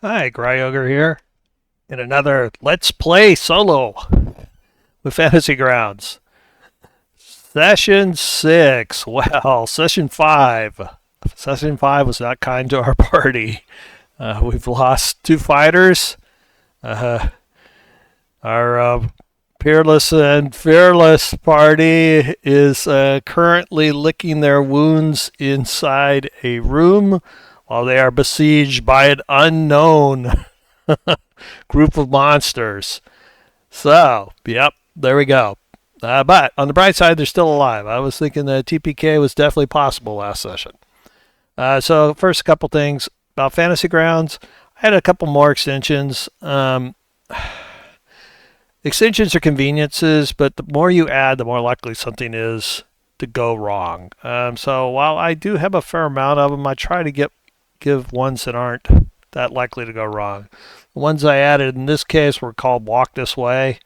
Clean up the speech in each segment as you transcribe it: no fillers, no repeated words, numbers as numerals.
Hi, Gryoger here, in another Let's Play Solo with Fantasy Grounds. Session 6. Well, Session 5. Session 5 was not kind to our party. We've lost 2 fighters. Uh, our peerless and fearless party is currently licking their wounds inside a room while they are besieged by an unknown group of monsters. So, yep, there we go. But on the bright side, they're still alive. I was thinking that TPK was definitely possible last session. So, first, a couple things about Fantasy Grounds. I had a couple more extensions. Extensions are conveniences, but the more you add, the more likely something is to go wrong. So, while I do have a fair amount of them, I try to give ones that aren't that likely to go wrong. The ones I added in this case were called Walk This Way.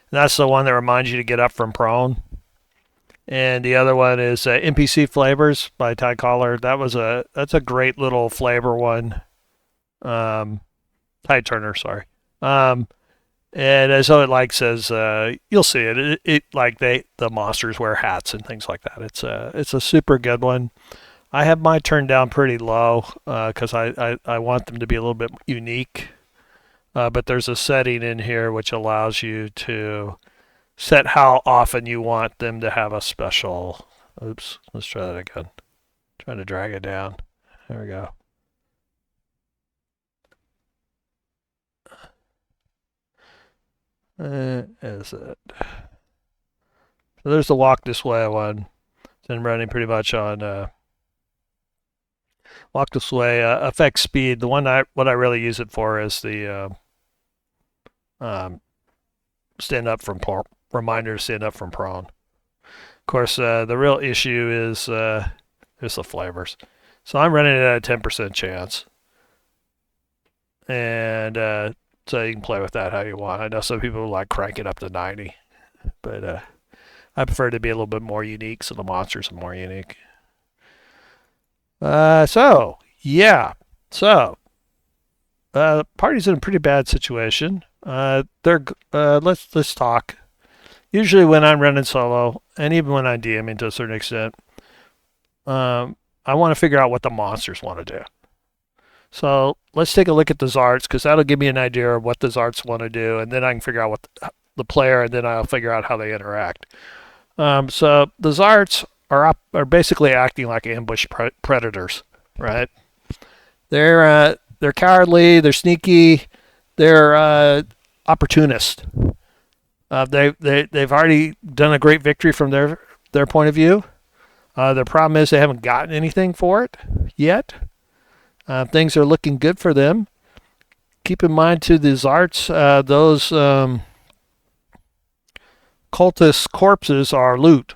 And that's the one that reminds you to get up from prone. And the other one is NPC Flavors by Ty Collar. That's a great little flavor one. Ty Turner, sorry. And so it like says, you'll see it. It like the monsters wear hats and things like that. It's a super good one. I have mine turned down pretty low because I want them to be a little bit unique. But there's a setting in here which allows you to set how often you want them to have a special. Oops, let's try that again. Trying to drag it down. There we go. Is it? So there's the Walk This Way one. It's been running pretty much on Walk This Way. Affects speed. What I really use it for is the stand up from reminder to stand up from prone. Of course, the real issue is the flavors. So I'm running it at a 10% chance, and so you can play with that how you want. I know some people like crank it up to 90, but I prefer to be a little bit more unique, so the monsters are more unique. So yeah, so party's in a pretty bad situation. Let's talk. Usually when I'm running solo, and even when I'm DMing to a certain extent, I want to figure out what the monsters want to do. So let's take a look at the Xvarts because that'll give me an idea of what the Xvarts want to do, and then I can figure out what the player, and then I'll figure out how they interact. So the Xvarts are basically acting like ambush predators, right? They're cowardly, they're sneaky, they're opportunist. They've already done a great victory from their point of view. Their problem is they haven't gotten anything for it yet. Things are looking good for them. Keep in mind to the Xvarts, those cultist corpses are loot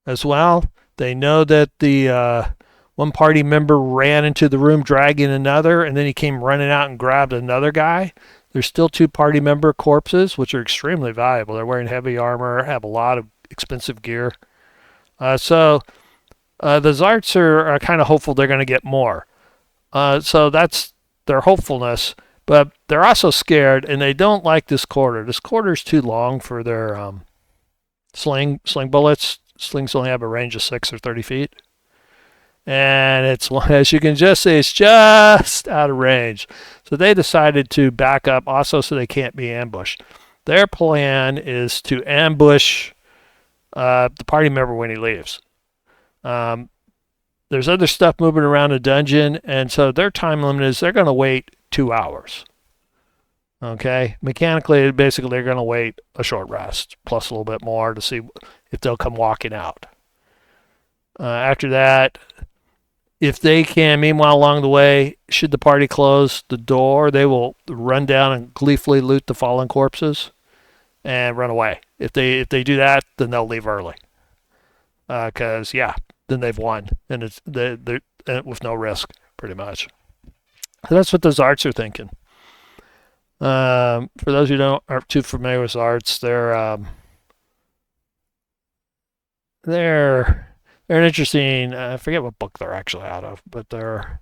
as well. They know that the one party member ran into the room dragging another, and then he came running out and grabbed another guy. There's still 2 party member corpses, which are extremely valuable. They're wearing heavy armor, have a lot of expensive gear. So the Xvarts are kind of hopeful they're going to get more. So that's their hopefulness, but they're also scared, and they don't like this quarter. This quarter is too long for their sling bullets. Slings only have a range of 6 or 30 feet. And it's, as you can just see, it's just out of range. So they decided to back up also so they can't be ambushed. Their plan is to ambush the party member when he leaves. There's other stuff moving around the dungeon, and so their time limit is they're going to wait 2 hours. Okay? Mechanically, basically, they're going to wait a short rest, plus a little bit more to see if they'll come walking out. After that, if they can, meanwhile, along the way, should the party close the door, they will run down and gleefully loot the fallen corpses and run away. If they do that, then they'll leave early. Because then they've won, and it's they're with no risk, pretty much. So that's what those Xvarts are thinking. For those who aren't too familiar with Xvarts, they're an interesting. I forget what book they're actually out of, but they're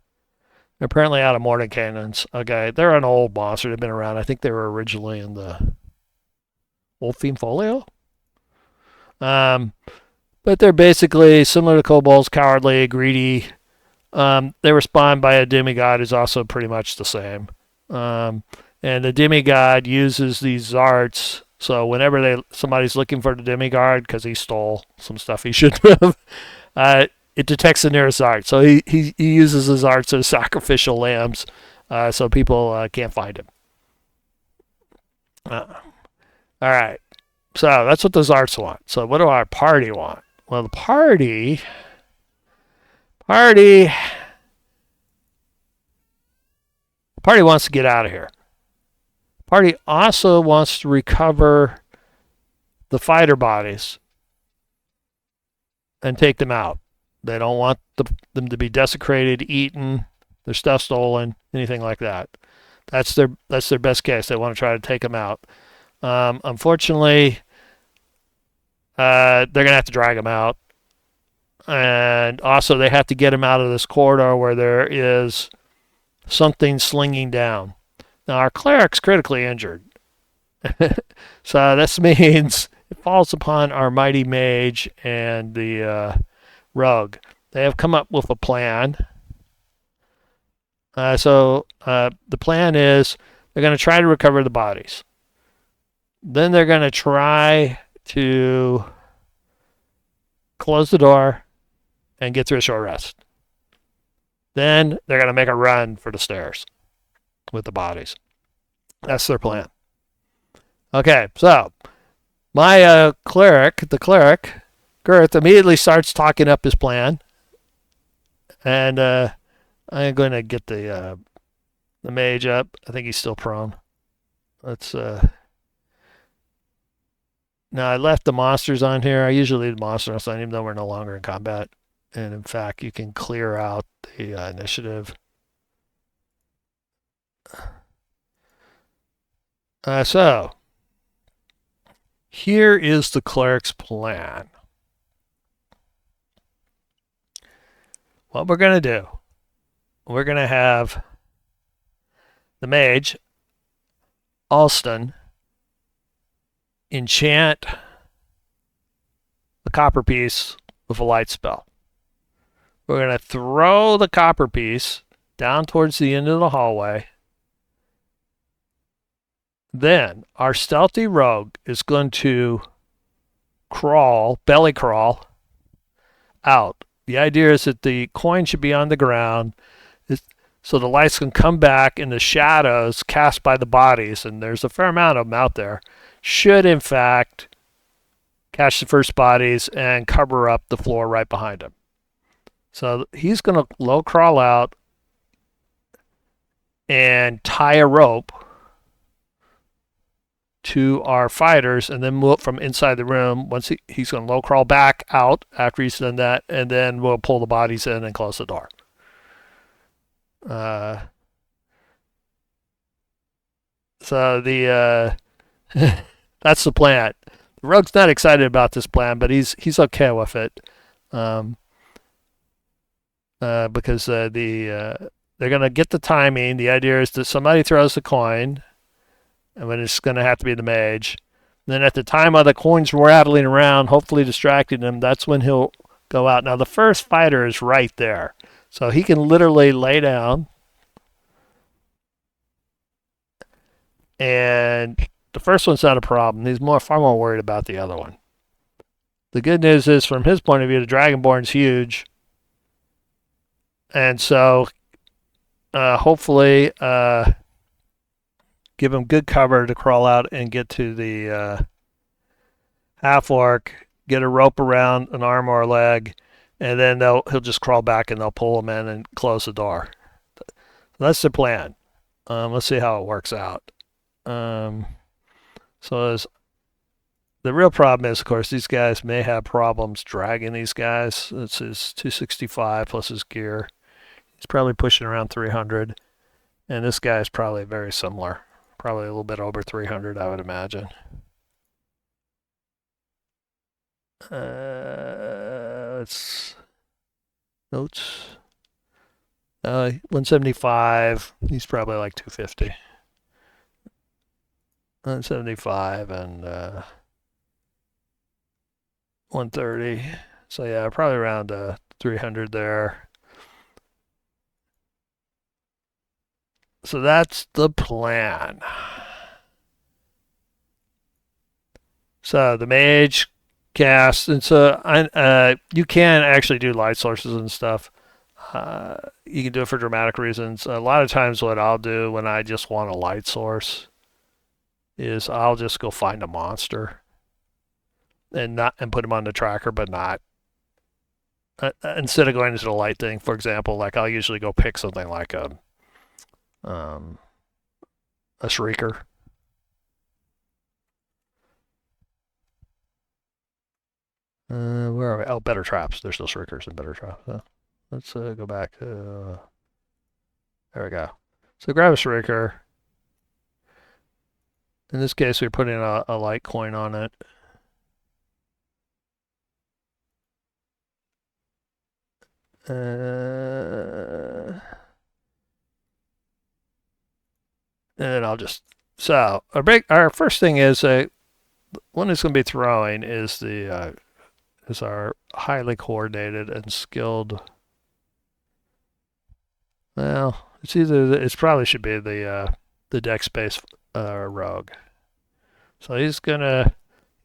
They're apparently out of morning cannons. Okay, they're an old monster. They've been around. I think they were originally in the Wolfine Folio. Um, but they're basically similar to kobolds, cowardly, greedy. They were spawned by a demigod who's also pretty much the same. Um, and the demigod uses these Xvarts. So whenever somebody's looking for the demigod because he stole some stuff he shouldn't have, it detects the nearest Xvart. So he uses the Xvarts as sacrificial lambs, so people can't find him. Uh, all right. So that's what the Xvarts want. So what do our party want? Well, the party wants to get out of here. Party also wants to recover the fighter bodies and take them out. They don't want them to be desecrated, eaten, their stuff stolen, anything like that. That's their best case. They want to try to take them out. Unfortunately, they're gonna have to drag them out, and also they have to get them out of this corridor where there is something slinging down. Now our cleric's critically injured, so this means it falls upon our mighty mage and the rogue. They have come up with a plan. The plan is they're going to try to recover the bodies. Then they're going to try to close the door and get through a short rest. Then they're going to make a run for the stairs with the bodies. That's their plan. Okay, so my cleric, Girth, immediately starts talking up his plan. And I'm going to get the mage up. I think he's still prone. Let's. Now I left the monsters on here. I usually leave the monsters on even though we're no longer in combat. And in fact, you can clear out the initiative. So here is the cleric's plan. What we're going to do, we're going to have the mage, Alston, enchant the copper piece with a light spell. We're going to throw the copper piece down towards the end of the hallway. Then our stealthy rogue is going to belly crawl out. The idea is that the coin should be on the ground so the lights can come back and the shadows cast by the bodies, and there's a fair amount of them out there, should in fact catch the first bodies and cover up the floor right behind him. So he's going to low crawl out and tie a rope to our fighters and then move from inside the room. Once he's going to low crawl back out after he's done that, and then we'll pull the bodies in and close the door. So that's the plan. The rogue's not excited about this plan, but he's okay with it, because they're gonna get the timing. The idea is that somebody throws the coin, and then it's gonna have to be the mage. Then at the time of the coins rattling around, hopefully distracting him, that's when he'll go out. Now the first fighter is right there, so he can literally lay down. And the first one's not a problem. He's far more worried about the other one. The good news is, from his point of view, the Dragonborn's huge. And so, hopefully, give him good cover to crawl out and get to the half-orc, get a rope around an arm or a leg, and then he'll just crawl back and they'll pull him in and close the door. That's the plan. Let's see how it works out. So the real problem is, of course, these guys may have problems dragging these guys. It's his 265 plus his gear. He's probably pushing around 300. And this guy is probably very similar. Probably a little bit over 300, I would imagine. Let's notes. 175. He's probably like 250. 175 and 130. So yeah, probably around 300 there. So that's the plan. So the mage cast, and so you can actually do light sources and stuff. You can do it for dramatic reasons. A lot of times, what I'll do when I just want a light source is I'll just go find a monster and put him on the tracker, but not instead of going into the light thing. For example, like I'll usually go pick something like um, a shrieker. Where are we? Oh, better traps. There's still shriekers and better traps. Let's go back. There we go. So grab a shrieker. In this case, we're putting a light coin on it. And I'll just so our first thing is one is going to be throwing is our highly coordinated and skilled. Well, it's probably should be the dex based rogue. So he's gonna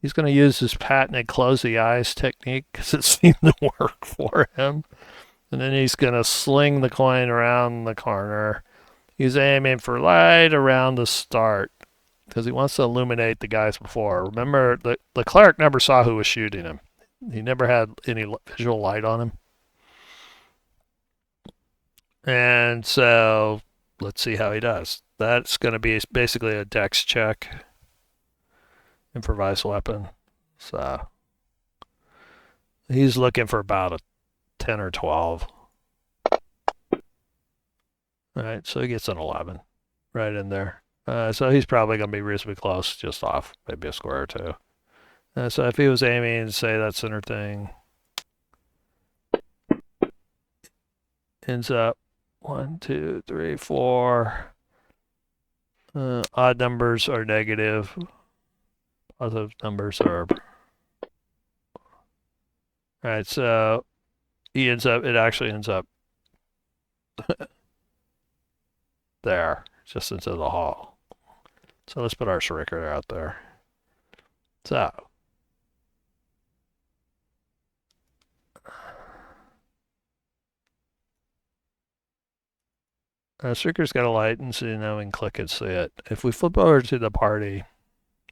use his patented close the eyes technique because it seemed to work for him. And then he's gonna sling the coin around the corner. He's aiming for right around the start because he wants to illuminate the guys before. Remember, the cleric never saw who was shooting him. He never had any visual light on him. And so let's see how he does. That's going to be basically a dex check, improvised weapon. So he's looking for about a 10 or 12. All right, so he gets an 11 right in there. So he's probably going to be reasonably close, just off, maybe a square or two. So if he was aiming, say that center thing, ends up 1, 2, 3, 4. Odd numbers are negative. Positive numbers are. All right, so it actually ends up there, just into the hall. So let's put our shrieker out there. So shrieker's got a light, and so now we can click and see it. If we flip over to the party,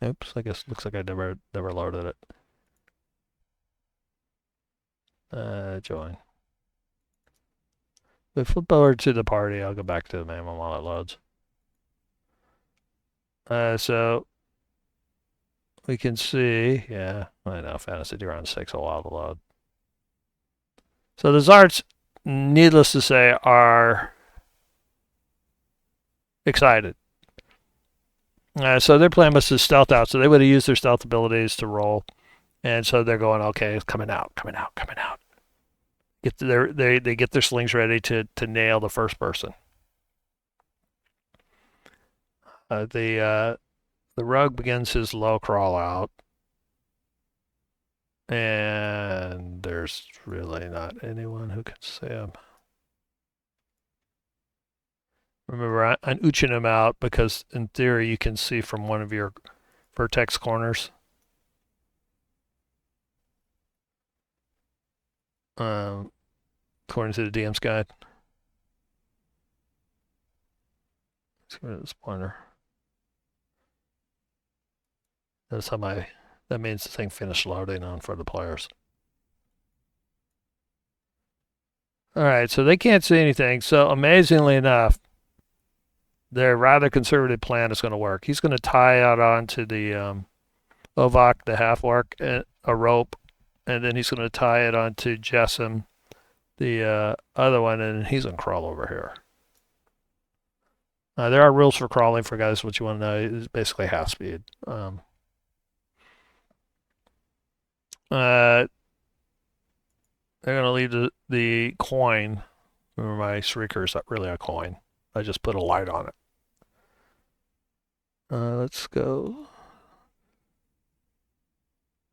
oops, I guess it looks like I never loaded it. Join. If we flip over to the party, I'll go back to the main one while it loads. So we can see, yeah, I know, Fantasy Drone takes a while to load. So the Xvarts, needless to say, are excited. So their plan was to stealth out, so they would have used their stealth abilities to roll. And so they're going, okay, it's coming out. They get their slings ready to nail the first person. The rogue begins his low crawl out, and there's really not anyone who can see him. Remember, I'm ooching him out because in theory you can see from one of your vertex corners. According to the DM's guide. Let's go to this pointer. That's how that means the thing finished loading on for the players. All right, so they can't see anything. So amazingly enough, their rather conservative plan is going to work. He's going to tie out onto the Ovak, the half-orc, a rope, and then he's going to tie it onto Jessim, the other one, and he's going to crawl over here. There are rules for crawling for guys. What you want to know is basically half speed. They're going to leave the coin Remember, my Shrieker is not really a coin. I just put a light on it. Let's go.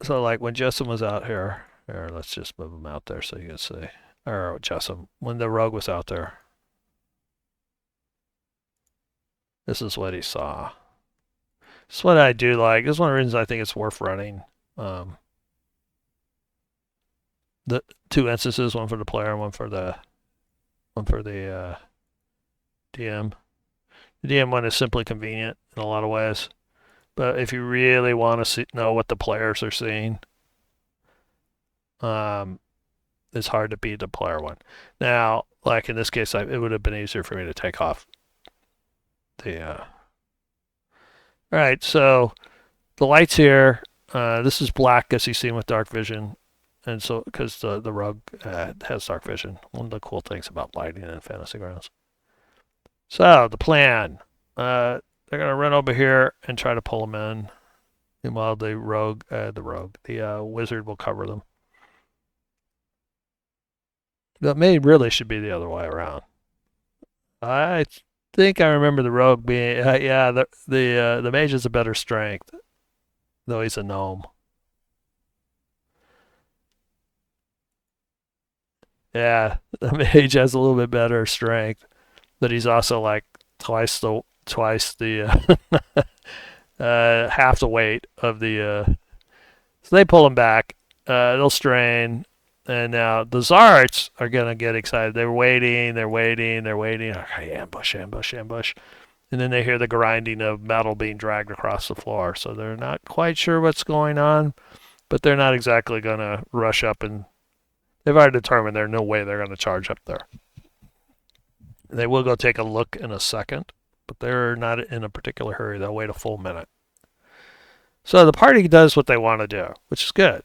So like when Jessamine was out here, let's just move him out there so you can see. Or Jessamine, when the rogue was out there, this is what he saw. This is what I do like. This is one of the reasons I think it's worth running. The two instances, one for the player and one for the DM. The DM one is simply convenient in a lot of ways. But if you really want to know what the players are seeing, it's hard to beat the player one. Now, like in this case, it would have been easier for me to take off the. All right, so the lights here. This is black as you've seen with dark vision, and so because the rogue has dark vision. One of the cool things about lighting in Fantasy Grounds. So the plan. They're gonna run over here and try to pull them in. Meanwhile, the wizard will cover them. That really should be the other way around. I think I remember the rogue being the mage has a better strength, though he's a gnome. Yeah, the mage has a little bit better strength, but he's also like twice the half the weight of the. So they pull him back. They'll strain, and now the Xvarts are gonna get excited. They're waiting. Okay, ambush, and then they hear the grinding of metal being dragged across the floor. So they're not quite sure what's going on, but they're not exactly gonna rush up and. They've already determined there's no way they're gonna charge up there. They will go take a look in a second, but they're not in a particular hurry. They'll wait a full minute. So the party does what they want to do, which is good.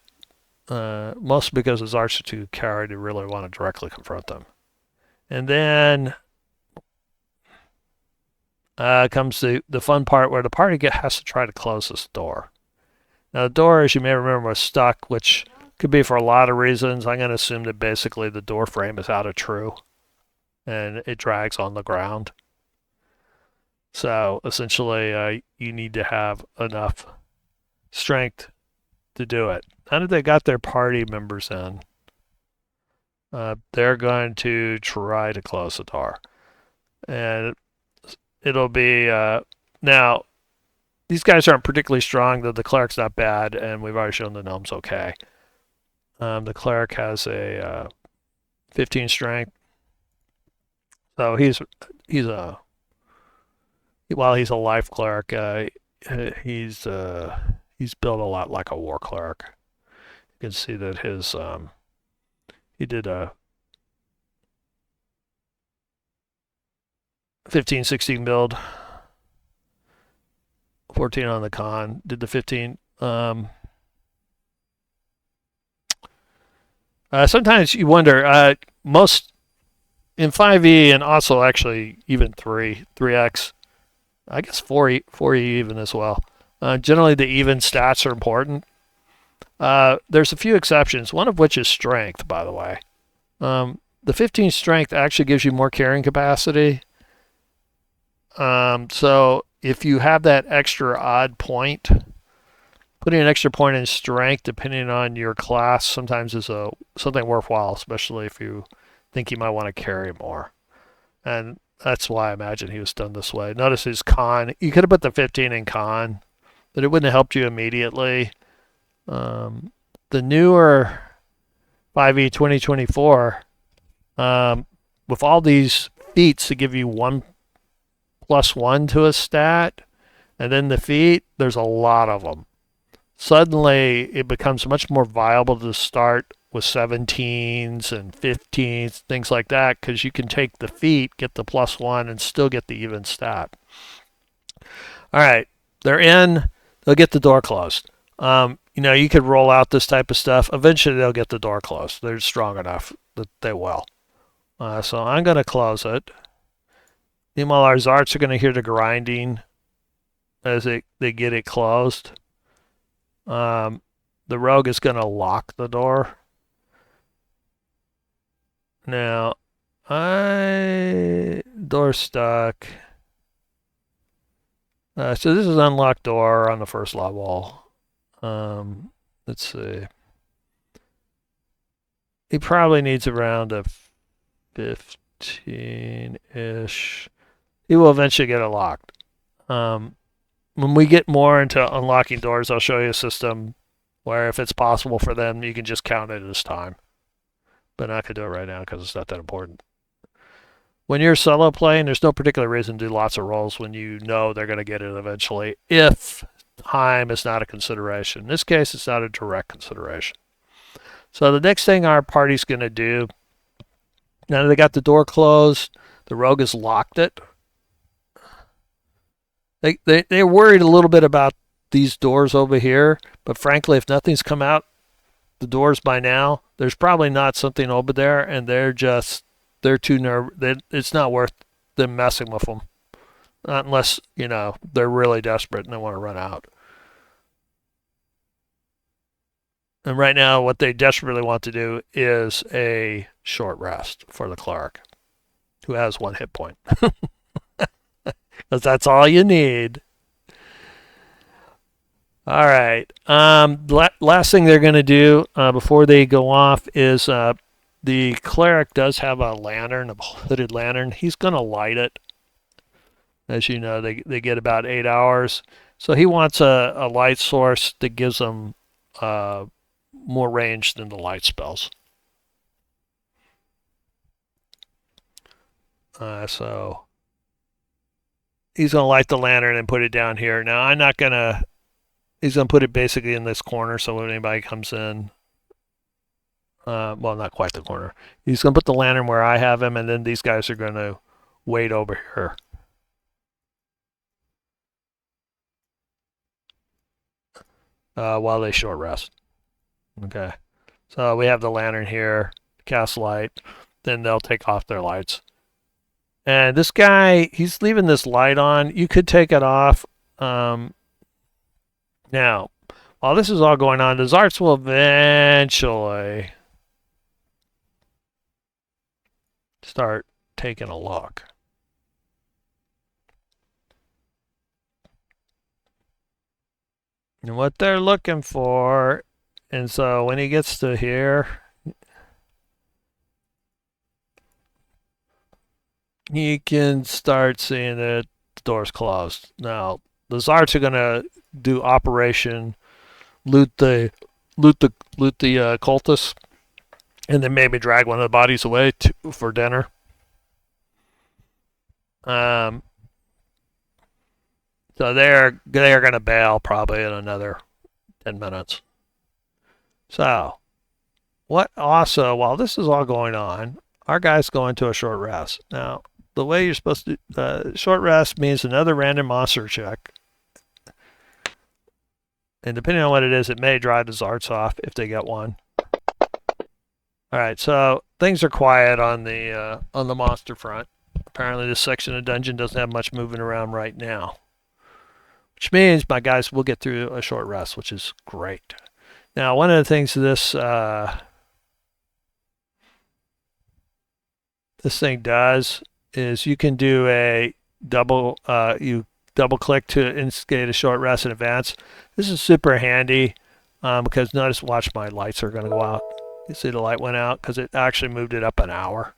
Mostly because his archer too carried to really want to directly confront them. And then comes the fun part where the party has to try to close this door. Now the door, as you may remember, was stuck, which could be for a lot of reasons. I'm going to assume that basically the door frame is out of true and it drags on the ground. So essentially, you need to have enough strength to do it. Now that they got their party members in, they're going to try to close the door. And it'll be now. These guys aren't particularly strong, though the cleric's not bad, and we've already shown the gnome's okay. The cleric has a 15 strength, so he's a while he's a life cleric, he's built a lot like a war cleric. You can see that his he did a 15-16 build, 14 on the con, did the 15. Sometimes you wonder, most in 5e and also actually even 3x, I guess 4e even as well. Generally, the even stats are important. There's a few exceptions, one of which is strength, by the way. The 15 strength actually gives you more carrying capacity. So if you have that extra odd point, putting an extra point in strength, depending on your class, sometimes is something worthwhile, especially if you think you might want to carry more. And that's why I imagine he was done this way. Notice his con. You could have put the 15 in con, but it wouldn't have helped you immediately. The newer 5e 2024, with all these feats to give you 1+1 to a stat, and then the feat, there's a lot of them. Suddenly, it becomes much more viable to start with 17s and 15s, things like that, because you can take the feat, get the +1, and still get the even stat. All right, they're in. They'll get the door closed. You could roll out this type of stuff. Eventually, they'll get the door closed. They're strong enough that they will. So I'm going to close it. Meanwhile, our Xvarts are going to hear the grinding as they get it closed. The rogue is going to lock the door. Now, Door stuck. So this is unlocked door on the first level. Let's see. He probably needs around a 15-ish. He will eventually get it locked. When we get more into unlocking doors, I'll show you a system where if it's possible for them, you can just count it as time. But I'm not going to do it right now because it's not that important. When you're solo playing, there's no particular reason to do lots of rolls when you know they're going to get it eventually, if time is not a consideration. In this case, it's not a direct consideration. So the next thing our party's going to do, now that they got the door closed, the rogue has locked it. They're worried a little bit about these doors over here, but frankly, if nothing's come out the doors by now, there's probably not something over there, and they're too nervous. It's not worth them messing with them, not unless they're really desperate and they want to run out. And right now, what they desperately want to do is a short rest for the cleric, who has 1 hit point. Because that's all you need. All right. Last thing they're going to do before they go off is the cleric does have a lantern, a hooded lantern. He's going to light it. As you know, they get about 8 hours. So he wants a light source that gives them more range than the light spells. So he's going to light the lantern and put it down here. Now, he's going to put it basically in this corner so when anybody comes in, well, not quite the corner. He's going to put the lantern where I have him, and then these guys are going to wait over here. While they short rest. Okay. So we have the lantern here, cast light, then they'll take off their lights. And this guy, he's leaving this light on. You could take it off. Now, while this is all going on, the Xvarts will eventually start taking a look. And what they're looking for, and so when he gets to here, he can start seeing that the door's closed. Now, the Xvarts are going to do Operation loot the cultists, and then maybe drag one of the bodies away for dinner. So they're going to bail probably in another 10 minutes. So, what also, while this is all going on, our guy's going to a short rest. Now, the way you're supposed to, short rest means another random monster check. And depending on what it is, it may drive the Xvarts off if they get one. All right, so things are quiet on the monster front. Apparently, this section of the dungeon doesn't have much moving around right now, which means my guys will get through a short rest, which is great. Now, one of the things this thing does is you can do a double click to instigate a short rest in advance. This is super handy because watch my lights are going to go out. You see the light went out because it actually moved it up an hour.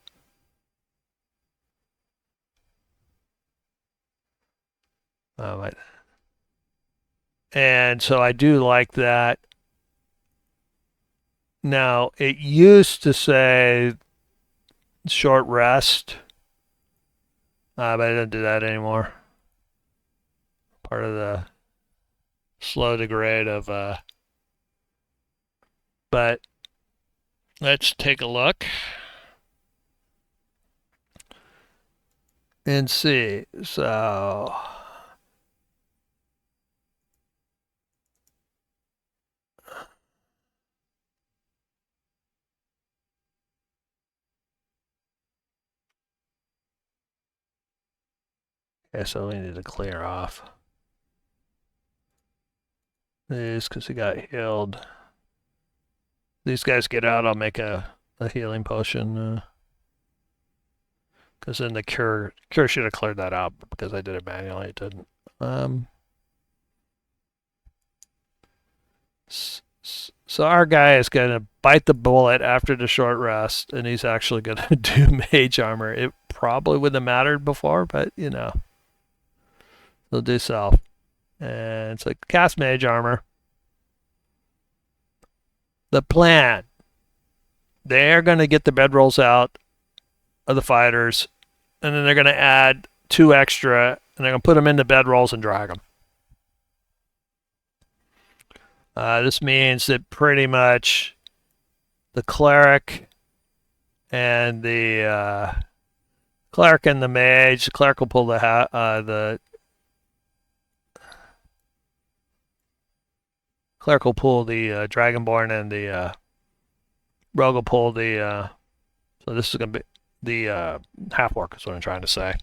And so I do like that. Now, it used to say short rest, but I don't do that anymore. Part of the slow degrade of, but let's take a look and see. So, okay, so we need to clear off these because he got healed. These guys get out, I'll make a healing potion. Because then the cure should have cleared that out, because I did it manually. It didn't. So our guy is going to bite the bullet after the short rest, and he's actually going to do mage armor. It probably wouldn't have mattered before, but you know, he'll do self. And it's like cast mage armor. The plan: they're going to get the bedrolls out of the fighters, and then they're going to add 2 extra, and they're going to put them into bedrolls and drag them. This means that pretty much the cleric and the mage. The cleric will pull the cleric will pull the dragonborn, and the rogue will pull the. So this is going to be the half orc. Is what I'm trying to say.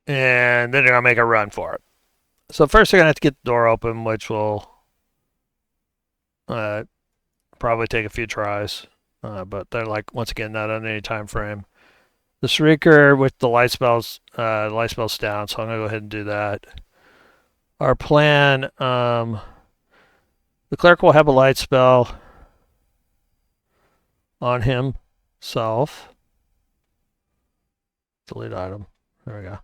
And then they're going to make a run for it. So first they're going to have to get the door open, which will probably take a few tries. But they're like, once again, not on any time frame. The Shrieker with the light spells down, so I'm going to go ahead and do that. Our plan, the cleric will have a light spell on himself. Delete item. There we go.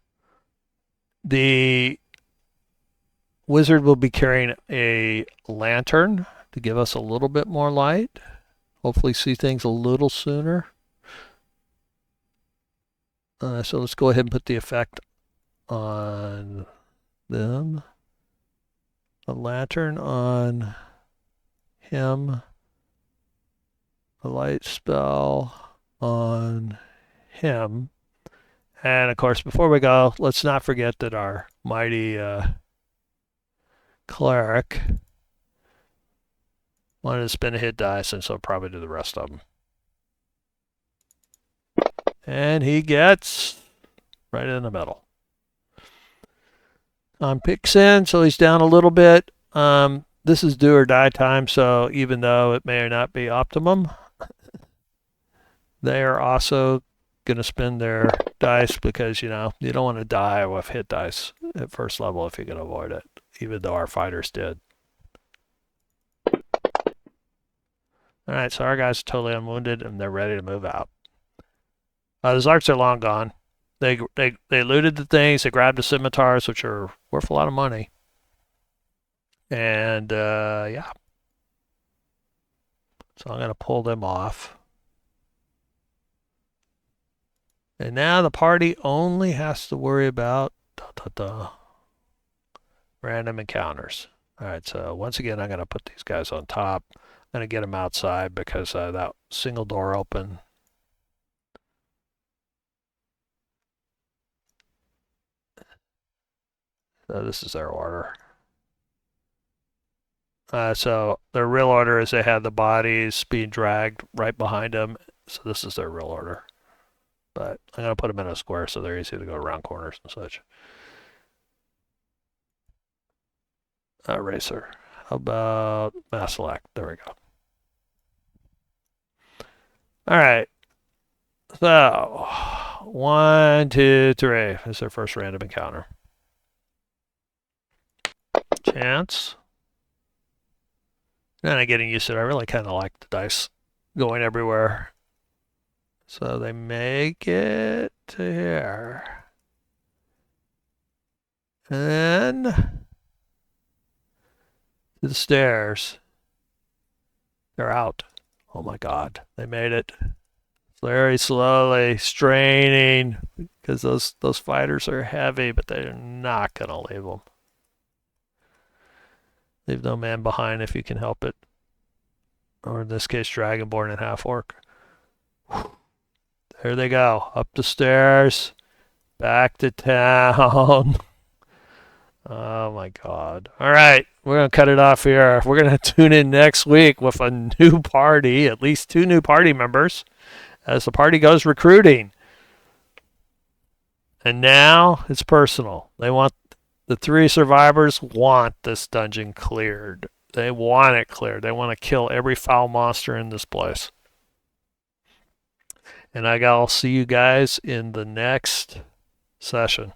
The wizard will be carrying a lantern to give us a little bit more light. Hopefully see things a little sooner. So let's go ahead and put the effect on them. A lantern on him. A light spell on him. And of course, before we go, let's not forget that our mighty cleric wanted to spend a hit dice, and so probably do the rest of them. And he gets right in the middle. Picks in, so he's down a little bit. This is do or die time, so even though it may or not be optimum, they are also going to spend their dice, because you know you don't want to die with hit dice at first level if you can avoid it, even though our fighters did. Alright, so our guys are totally unwounded and they're ready to move out. The Zarks are long gone. They looted the things, they grabbed the scimitars, which are worth a lot of money. And yeah. So I'm going to pull them off. And now the party only has to worry about random encounters. Alright, so once again, I'm going to put these guys on top. I'm going to get them outside because that single door open. So this is their order. So their real order is they had the bodies being dragged right behind them. So this is their real order. But I'm going to put them in a square so they're easy to go around corners and such. Racer. How about mass select? There we go. All right. So 1, 2, 3 is their first random encounter. Chance. And I'm getting used to it. I really kind of like the dice going everywhere. So they make it to here. And then to the stairs. They're out. Oh my God, they made it. Very slowly, straining, because those fighters are heavy, but they're not going to leave them. Leave no man behind if you can help it. Or in this case, Dragonborn and Half-Orc. There they go. Up the stairs. Back to town. Oh my God. All right. We're going to cut it off here. We're going to tune in next week with a new party. At least 2 new party members. As the party goes recruiting. And now it's personal. The 3 survivors want this dungeon cleared. They want it cleared. They want to kill every foul monster in this place. And I'll see you guys in the next session.